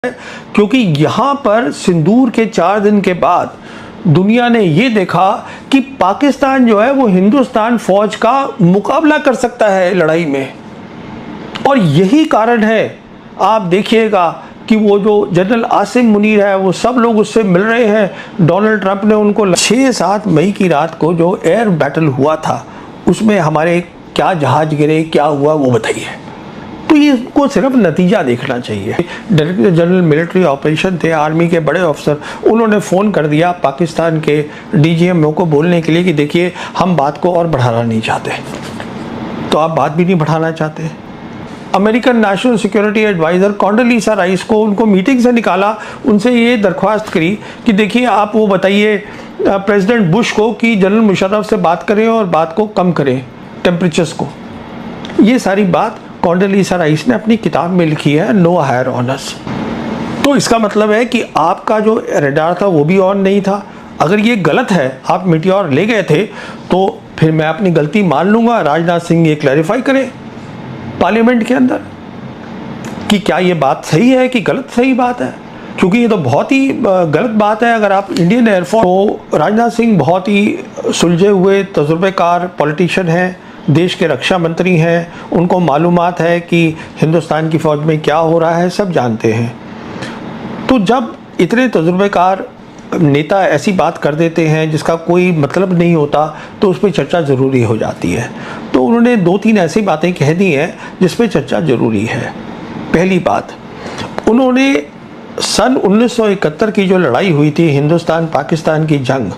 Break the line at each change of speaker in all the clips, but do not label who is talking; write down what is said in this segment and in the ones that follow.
क्योंकि यहाँ पर सिंदूर के 4 दिन के बाद दुनिया ने ये देखा कि पाकिस्तान जो है वो हिंदुस्तान फौज का मुकाबला कर सकता है लड़ाई में। और यही कारण है, आप देखिएगा कि वो जो जनरल आसिम मुनीर है वो सब लोग उससे मिल रहे हैं। डोनाल्ड ट्रंप ने उनको 6-7 मई की रात को जो एयर बैटल हुआ था उसमें हमारे क्या जहाज गिरे, क्या हुआ वो बताइए। तो ये को सिर्फ नतीजा देखना चाहिए। डायरेक्टर जनरल मिलिट्री ऑपरेशन थे, आर्मी के बड़े अफसर, उन्होंने फ़ोन कर दिया पाकिस्तान के डीजीएमओ को बोलने के लिए कि देखिए हम बात को और बढ़ाना नहीं चाहते। तो आप बात भी नहीं बढ़ाना चाहते। American national security adviser Condoleezza Rice को उनको मीटिंग से निकाला, उनसे ये दरख्वास्त करी कि देखिए आप वो बताइए प्रेसिडेंट बुश को कि जनरल मुशर्रफ से बात करें और बात को कम करें, टेम्परेचर्स को। ये सारी बात कॉन्डोलीसा राइस ने अपनी किताब में लिखी है, नो हायर ऑनर्स। तो इसका मतलब है कि आपका जो रडार था वो भी ऑन नहीं था। अगर ये गलत है, आप मीटियोर ले गए थे, तो फिर मैं अपनी गलती मान लूँगा। राजनाथ सिंह ये क्लैरिफाई करें पार्लियामेंट के अंदर कि क्या ये बात सही है कि गलत सही बात है, क्योंकि ये तो बहुत ही गलत बात है। अगर आप इंडियन एयरफोर्स, तो राजनाथ सिंह बहुत ही सुलझे हुए तजुर्बेकार पॉलिटिशियन हैं, देश के रक्षा मंत्री हैं, उनको मालूमात है कि हिंदुस्तान की फ़ौज में क्या हो रहा है, सब जानते हैं। तो जब इतने तजुर्बेकार नेता ऐसी बात कर देते हैं जिसका कोई मतलब नहीं होता, तो उस पर चर्चा ज़रूरी हो जाती है। तो उन्होंने 2-3 ऐसी बातें कह दी हैं जिस पर चर्चा ज़रूरी है। पहली बात, उन्होंने सन 1971 की जो लड़ाई हुई थी, हिंदुस्तान पाकिस्तान की जंग,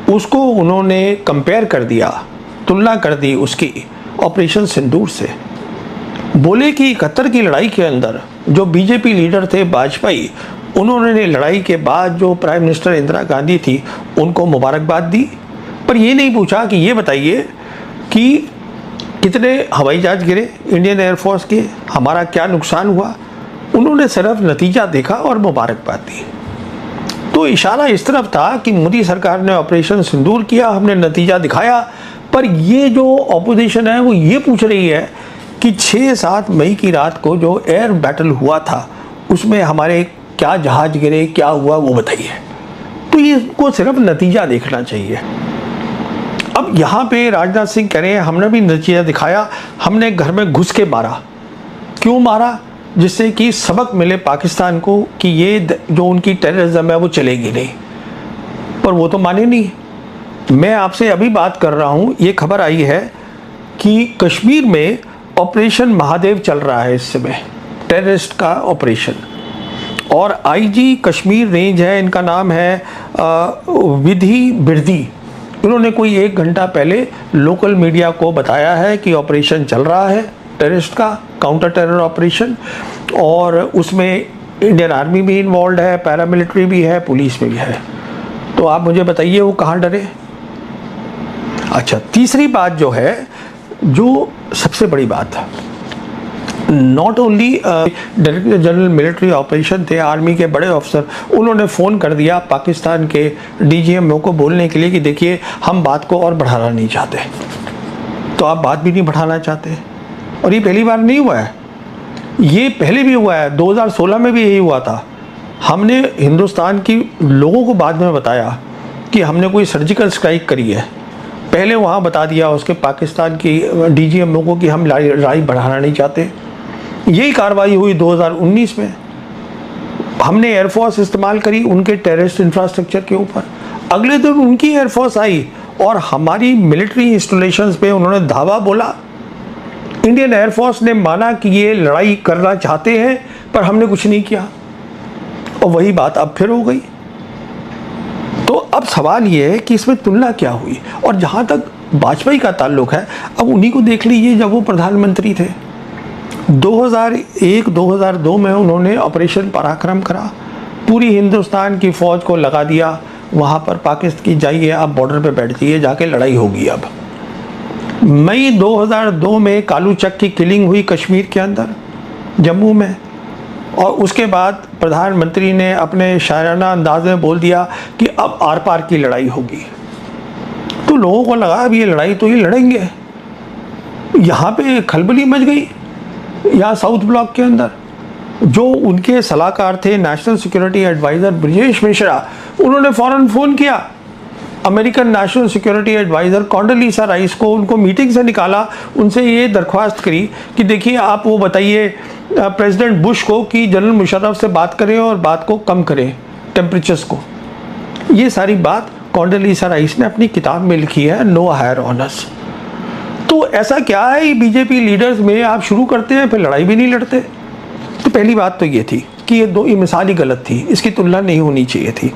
उसको उन्होंने कंपेयर कर दिया, तुलना कर दी उसकी ऑपरेशन सिंदूर से। बोले कि 71 की लड़ाई के अंदर जो बीजेपी लीडर थे वाजपेयी, उन्होंने लड़ाई के बाद जो प्राइम मिनिस्टर इंदिरा गांधी थी उनको मुबारकबाद दी, पर ये नहीं पूछा कि ये बताइए कि कितने हवाई जहाज गिरे इंडियन एयरफोर्स के, हमारा क्या नुकसान हुआ। उन्होंने सिर्फ नतीजा देखा और मुबारकबाद दी। तो इशारा इस तरफ था कि मोदी सरकार ने ऑपरेशन सिंदूर किया, हमने नतीजा दिखाया। पर ये जो ऑपोजिशन है वो ये पूछ रही है कि 6-7 मई की रात को जो एयर बैटल हुआ था उसमें हमारे क्या जहाज गिरे, क्या हुआ वो बताइए। तो ये को सिर्फ नतीजा देखना चाहिए। अब यहाँ पे राजनाथ सिंह कह रहे हैं हमने भी नतीजा दिखाया, हमने घर में घुस के मारा। क्यों मारा? जिससे कि सबक मिले पाकिस्तान को कि ये जो उनकी टेररिज्म है वो चलेगी नहीं। पर वो तो माने नहीं। मैं आपसे अभी बात कर रहा हूँ, ये खबर आई है कि कश्मीर में ऑपरेशन महादेव चल रहा है इस समय, टेररिस्ट का ऑपरेशन। और आईजी कश्मीर रेंज है, इनका नाम है विधि बिरदी। इन्होंने कोई 1 घंटा पहले लोकल मीडिया को बताया है कि ऑपरेशन चल रहा है टेररिस्ट का, काउंटर टेरर ऑपरेशन, और उसमें इंडियन आर्मी भी इन्वॉल्व है, पैरामिलिट्री भी है, पुलिस भी है। तो आप मुझे बताइए वो कहाँ डरे। अच्छा, तीसरी बात जो है, जो सबसे बड़ी बात है, not only director general military operation थे, आर्मी के बड़े अफसर, उन्होंने फ़ोन कर दिया पाकिस्तान के डीजीएमओ को बोलने के लिए कि देखिए हम बात को और बढ़ाना नहीं चाहते। तो आप बात भी नहीं बढ़ाना चाहते। और ये पहली बार नहीं हुआ है, ये पहले भी हुआ है, 2016 में भी यही हुआ था। हमने हिंदुस्तान की लोगों को बाद में बताया कि हमने कोई सर्जिकल स्ट्राइक करी है, पहले वहाँ बता दिया उसके पाकिस्तान की डीजीएमओ को कि हम लड़ाई बढ़ाना नहीं चाहते। यही कार्रवाई हुई 2019 में, हमने एयरफोर्स इस्तेमाल करी उनके टेररिस्ट इंफ्रास्ट्रक्चर के ऊपर। अगले दिन उनकी एयरफोर्स आई और हमारी मिलिट्री इंस्टॉलेशंस पे उन्होंने धावा बोला। इंडियन एयरफोर्स ने माना कि ये लड़ाई करना चाहते हैं, पर हमने कुछ नहीं किया, और वही बात अब फिर हो गई। तो अब सवाल ये है कि इसमें तुलना क्या हुई। और जहाँ तक वाजपेयी का ताल्लुक है, अब उन्हीं को देख लीजिए जब वो प्रधानमंत्री थे। 2001-2002 में उन्होंने ऑपरेशन पराक्रम करा, पूरी हिंदुस्तान की फ़ौज को लगा दिया वहाँ पर, पाकिस्तान की जाइए आप बॉर्डर पे बैठ जाइए, जाके लड़ाई होगी। अब मई 2002 में कालू चक की किलिंग हुई कश्मीर के अंदर, जम्मू में, और उसके बाद प्रधानमंत्री ने अपने शायराना अंदाज में बोल दिया कि अब आर पार की लड़ाई होगी। तो लोगों को लगा अब ये लड़ाई तो ये लड़ेंगे। यहाँ पे खलबली मच गई, यहाँ साउथ ब्लॉक के अंदर। जो उनके सलाहकार थे national security adviser Brajesh Mishra, उन्होंने फ़ौरन फ़ोन किया American national security adviser Condoleezza Rice को, उनको मीटिंग से निकाला, उनसे ये दरख्वास्त करी कि देखिए आप वो बताइए प्रेसिडेंट बुश को कि जनरल मुशर्रफ से बात करें और बात को कम करें, टेम्परेचर्स को। ये सारी बात कॉन्डोलीसा राइस ने अपनी किताब में लिखी है, नो हायर ऑनर्स। तो ऐसा क्या है बीजेपी लीडर्स में, आप शुरू करते हैं फिर लड़ाई भी नहीं लड़ते। तो पहली बात तो ये थी कि ये मिसाल ही गलत थी, इसकी तुलना नहीं होनी चाहिए थी।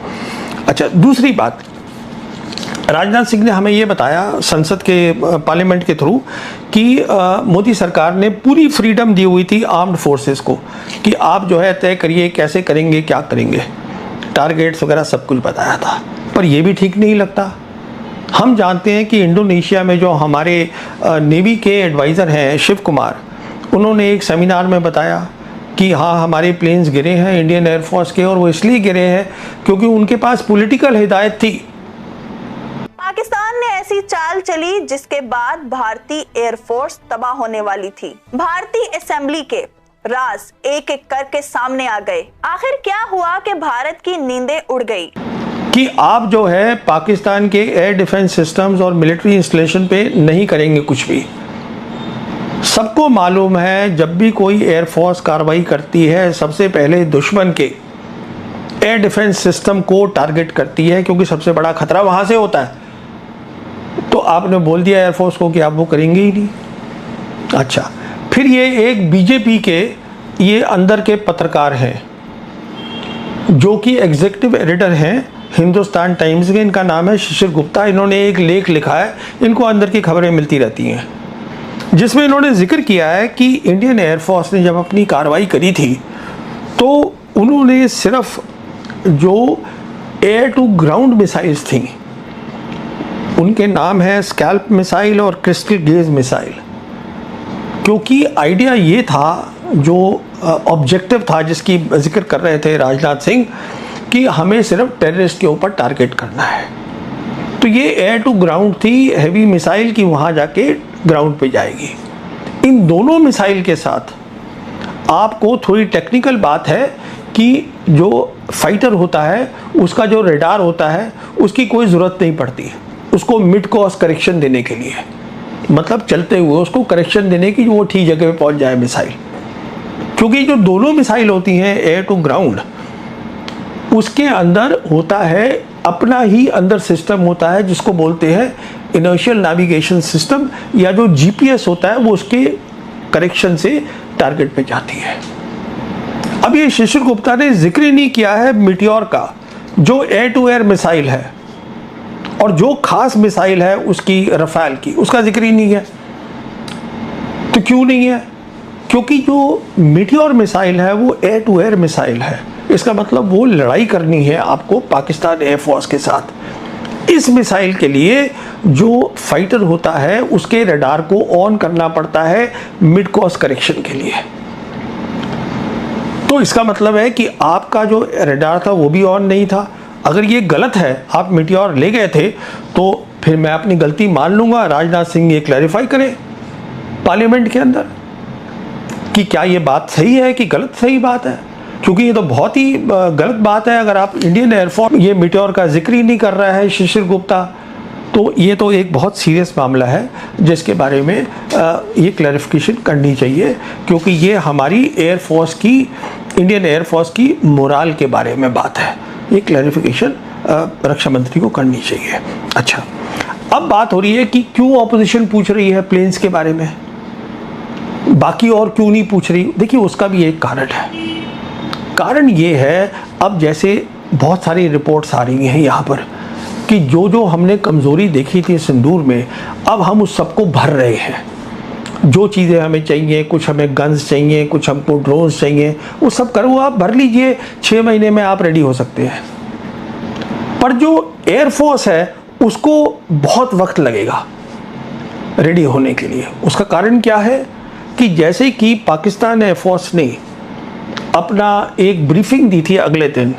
अच्छा, दूसरी बात, राजनाथ सिंह ने हमें ये बताया संसद के पार्लियामेंट के थ्रू कि मोदी सरकार ने पूरी फ्रीडम दी हुई थी आर्म्ड फोर्सेस को कि आप जो है तय करिए कैसे करेंगे, क्या करेंगे, टारगेट्स वगैरह सब कुछ बताया था। पर ये भी ठीक नहीं लगता। हम जानते हैं कि इंडोनेशिया में जो हमारे नेवी के एडवाइज़र हैं शिव कुमार, उन्होंने एक सेमिनार में बताया कि हाँ हमारे प्लेन्स गिरे हैं इंडियन एयरफोर्स के, और वो इसलिए गिरे हैं क्योंकि उनके पास पॉलिटिकल हिदायत थी।
पाकिस्तान ने ऐसी चाल चली जिसके बाद भारतीय एयरफोर्स तबाह होने वाली थी। भारतीय असेंबली के राज एक एक करके सामने आ गए। आखिर क्या हुआ कि भारत की नींदें उड़ गई
कि आप जो है पाकिस्तान के एयर डिफेंस सिस्टम्स और मिलिट्री इंस्टॉलेशन पे नहीं करेंगे कुछ भी। सबको मालूम है जब भी कोई एयरफोर्स कार्रवाई करती है सबसे पहले दुश्मन के एयर डिफेंस सिस्टम को टारगेट करती है, क्योंकि सबसे बड़ा खतरा वहाँ से होता है। तो आपने बोल दिया एयरफोर्स को कि आप वो करेंगे ही नहीं। अच्छा, फिर ये एक बीजेपी के ये अंदर के पत्रकार हैं जो कि एग्जीक्यूटिव एडिटर हैं हिंदुस्तान टाइम्स के, इनका नाम है शिशिर गुप्ता। इन्होंने एक लेख लिखा है, इनको अंदर की खबरें मिलती रहती हैं, जिसमें इन्होंने जिक्र किया है कि इंडियन एयरफोर्स ने जब अपनी कार्रवाई करी थी तो उन्होंने सिर्फ जो एयर टू ग्राउंड मिसाइल्स थी, उनके नाम है स्कैल्प मिसाइल और क्रिस्टल गेज मिसाइल, क्योंकि आइडिया ये था, जो ऑब्जेक्टिव था जिसकी जिक्र कर रहे थे राजनाथ सिंह, कि हमें सिर्फ टेररिस्ट के ऊपर टारगेट करना है। तो ये एयर टू ग्राउंड थी, हैवी मिसाइल की वहाँ जाके ग्राउंड पे जाएगी। इन दोनों मिसाइल के साथ आपको थोड़ी टेक्निकल बात है कि जो फाइटर होता है उसका जो रेडार होता है उसकी कोई ज़रूरत नहीं पड़ती उसको मिड कोर्स करेक्शन देने के लिए, मतलब चलते हुए उसको करेक्शन देने की, वो ठीक जगह पे पहुंच जाए मिसाइल। क्योंकि जो दोनों मिसाइल होती हैं एयर टू ग्राउंड, उसके अंदर होता है अपना ही अंदर सिस्टम होता है जिसको बोलते हैं इनर्शियल नेविगेशन सिस्टम, या जो जीपीएस होता है वो उसके करेक्शन से टारगेट पे जाती है। अब ये शिशिर गुप्ता ने जिक्र ही नहीं किया है मीटियोर का, जो एयर टू एयर मिसाइल है, और जो खास मिसाइल है उसकी रफाल की, उसका जिक्र ही नहीं है। तो क्यों नहीं है? क्योंकि जो मीटियोर मिसाइल है वो एयर टू एयर मिसाइल है। इसका मतलब वो लड़ाई करनी है आपको पाकिस्तान एयरफोर्स के साथ। इस मिसाइल के लिए जो फाइटर होता है उसके रडार को ऑन करना पड़ता है मिड कोर्स करेक्शन के लिए। तो इसका मतलब है कि आपका जो रडार था वो भी ऑन नहीं था। अगर ये गलत है, आप मीटियोर ले गए थे, तो फिर मैं अपनी गलती मान लूँगा, राजनाथ सिंह ये क्लैरिफाई करें पार्लियामेंट के अंदर कि क्या ये बात सही है कि गलत सही बात है। क्योंकि ये तो बहुत ही गलत बात है अगर आप इंडियन एयरफोर्स ये मीटियोर का जिक्र ही नहीं कर रहा है शिशिर गुप्ता, तो ये तो एक बहुत सीरियस मामला है जिसके बारे में ये क्लैरिफिकेशन करनी चाहिए, क्योंकि ये हमारी एयरफोर्स की, इंडियन एयरफोर्स की मोराल के बारे में बात है। ये क्लैरिफिकेशन रक्षा मंत्री को करनी चाहिए। अच्छा, अब बात हो रही है कि क्यों ऑपोजिशन पूछ रही है प्लेन्स के बारे में, बाकी और क्यों नहीं पूछ रही। देखिए उसका भी एक कारण है। कारण ये है, अब जैसे बहुत सारी रिपोर्ट्स आ रही हैं यहाँ पर कि जो जो हमने कमज़ोरी देखी थी सिंदूर में, अब हम उस सबको भर रहे हैं। जो चीज़ें हमें चाहिए, कुछ हमें गन्स चाहिए, कुछ हमको ड्रोन्स चाहिए, वो सब करो, आप भर लीजिए, 6 महीने में आप रेडी हो सकते हैं। पर जो एयरफोर्स है उसको बहुत वक्त लगेगा रेडी होने के लिए। उसका कारण क्या है कि जैसे कि पाकिस्तान एयरफोर्स ने अपना एक ब्रीफिंग दी थी अगले दिन,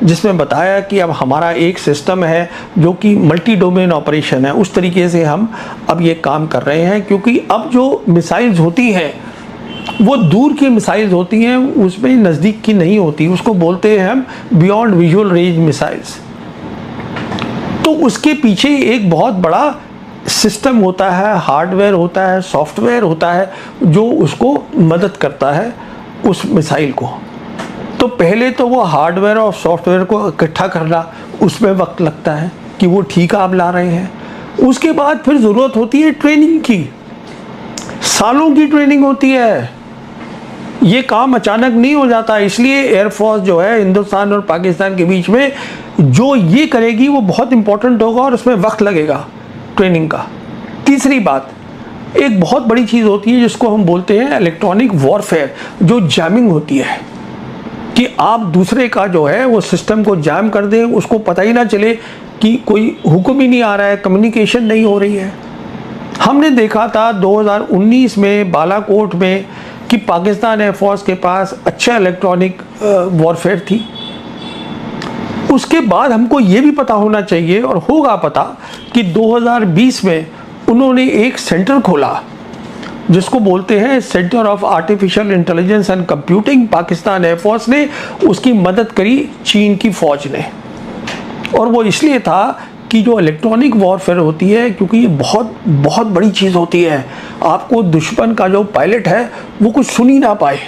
जिसमें बताया कि अब हमारा एक सिस्टम है जो कि मल्टी डोमेन ऑपरेशन है, उस तरीके से हम अब ये काम कर रहे हैं। क्योंकि अब जो मिसाइल्स होती हैं वो दूर की मिसाइल्स होती हैं, उसमें नज़दीक की नहीं होती, उसको बोलते हैं हम बियॉन्ड विजुअल रेंज मिसाइल्स। तो उसके पीछे एक बहुत बड़ा सिस्टम होता है, हार्डवेयर होता है, सॉफ्टवेयर होता है, जो उसको मदद करता है उस मिसाइल को। तो पहले तो वो हार्डवेयर और सॉफ्टवेयर को इकट्ठा करना, उसमें वक्त लगता है कि वो ठीक आप ला रहे हैं। उसके बाद फिर ज़रूरत होती है ट्रेनिंग की, सालों की ट्रेनिंग होती है। ये काम अचानक नहीं हो जाता, इसलिए एयरफोर्स जो है हिंदुस्तान और पाकिस्तान के बीच में जो ये करेगी वो बहुत इंपॉर्टेंट होगा और उसमें वक्त लगेगा ट्रेनिंग का। तीसरी बात, एक बहुत बड़ी चीज़ होती है जिसको हम बोलते हैं इलेक्ट्रॉनिक वॉरफेयर, जो जैमिंग होती है कि आप दूसरे का जो है वो सिस्टम को जैम कर दें, उसको पता ही ना चले कि कोई हुक्म ही नहीं आ रहा है, कम्युनिकेशन नहीं हो रही है। हमने देखा था 2019 में बालाकोट में कि पाकिस्तान एयरफोर्स के पास अच्छा इलेक्ट्रॉनिक वॉरफेयर थी। उसके बाद हमको ये भी पता होना चाहिए और होगा पता कि 2020 में उन्होंने एक सेंटर खोला जिसको बोलते हैं centre of artificial intelligence and computing. Pakistan air force ने उसकी मदद करी चीन की फौज ने, और वो इसलिए था कि जो इलेक्ट्रॉनिक वॉरफेयर होती है, क्योंकि ये बहुत बहुत बड़ी चीज़ होती है, आपको दुश्मन का जो पायलट है वो कुछ सुन ही ना पाए,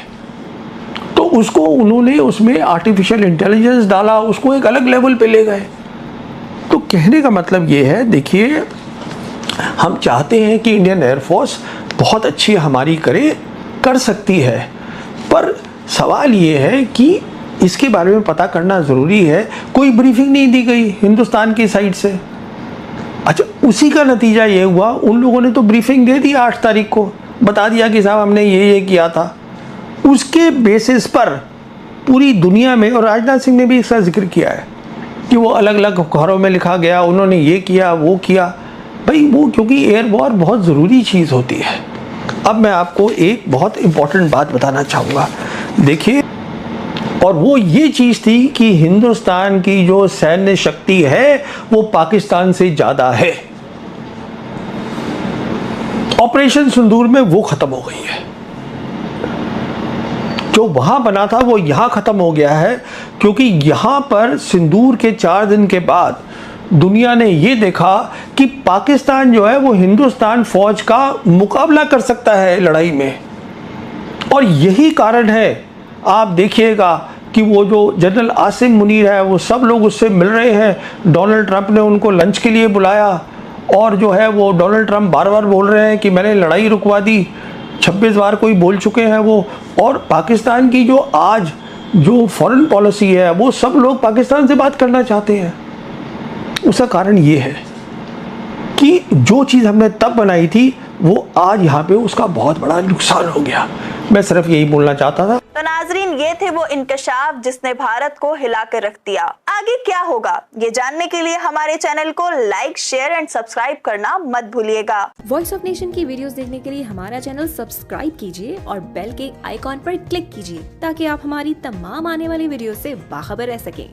तो उसको उन्होंने उसमें आर्टिफिशियल इंटेलिजेंस डाला, उसको एक अलग लेवल पे ले गए। तो कहने का मतलब ये है, देखिए हम चाहते हैं कि इंडियन एयरफोर्स बहुत अच्छी हमारी कर सकती है, पर सवाल ये है कि इसके बारे में पता करना ज़रूरी है। कोई ब्रीफिंग नहीं दी गई हिंदुस्तान की साइड से। अच्छा, उसी का नतीजा ये हुआ, उन लोगों ने तो ब्रीफिंग दे दी 8 तारीख को, बता दिया कि साहब हमने ये किया था। उसके बेसिस पर पूरी दुनिया में, और राजनाथ सिंह ने भी इसका जिक्र किया है कि वो अलग अलग खबरों में लिखा गया, उन्होंने ये किया वो किया। भाई वो क्योंकि एयर वॉर बहुत ज़रूरी चीज़ होती है। अब मैं आपको एक बहुत इम्पॉर्टेंट बात बताना चाहूँगा, देखिए, और वो ये चीज़ थी कि हिंदुस्तान की जो सैन्य शक्ति है वो पाकिस्तान से ज़्यादा है। ऑपरेशन सिंदूर में वो ख़त्म हो गई है। जो वहाँ बना था वो यहाँ ख़त्म हो गया है, क्योंकि यहाँ पर सिंदूर के 4 दिन के बाद दुनिया ने ये देखा कि पाकिस्तान जो है वो हिंदुस्तान फौज का मुकाबला कर सकता है लड़ाई में। और यही कारण है, आप देखिएगा कि वो जो जनरल आसिम मुनीर है वो सब लोग उससे मिल रहे हैं। डोनाल्ड ट्रंप ने उनको लंच के लिए बुलाया, और जो है वो डोनाल्ड ट्रंप बार बार बोल रहे हैं कि मैंने लड़ाई रुकवा दी, 26 बार कोई बोल चुके हैं वो। और पाकिस्तान की जो आज जो फॉरेन पॉलिसी है, वो सब लोग पाकिस्तान से बात करना चाहते हैं। उसका कारण ये है कि जो चीज़ हमने तब बनाई थी वो आज यहाँ पे उसका बहुत बड़ा नुकसान हो गया। मैं सिर्फ यही बोलना चाहता था।
तो नाजरीन, ये थे वो इंकशाफ जिसने भारत को हिला कर रख दिया। आगे क्या होगा ये जानने के लिए हमारे चैनल को लाइक, शेयर एंड सब्सक्राइब करना मत भूलिएगा।
वॉइस ऑफ नेशन की वीडियोस देखने के लिए हमारा चैनल सब्सक्राइब कीजिए और बेल के आइकॉन पर क्लिक कीजिए ताकि आप हमारी तमाम आने वाली वीडियो से बाखबर रह सकें।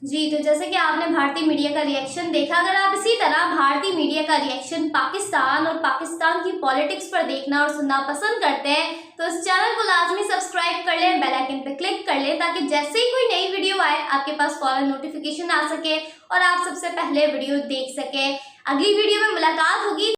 जी, तो जैसे कि आपने भारतीय मीडिया का रिएक्शन देखा, अगर आप इसी तरह भारतीय मीडिया का रिएक्शन पाकिस्तान और पाकिस्तान की पॉलिटिक्स पर देखना और सुनना पसंद करते हैं तो इस चैनल को लाजमी सब्सक्राइब कर लें, बेल आइकन पर क्लिक कर लें ताकि जैसे ही कोई नई वीडियो आए आपके पास फौरन नोटिफिकेशन आ सके और आप सबसे पहले वीडियो देख सकें। अगली वीडियो में मुलाकात होगी।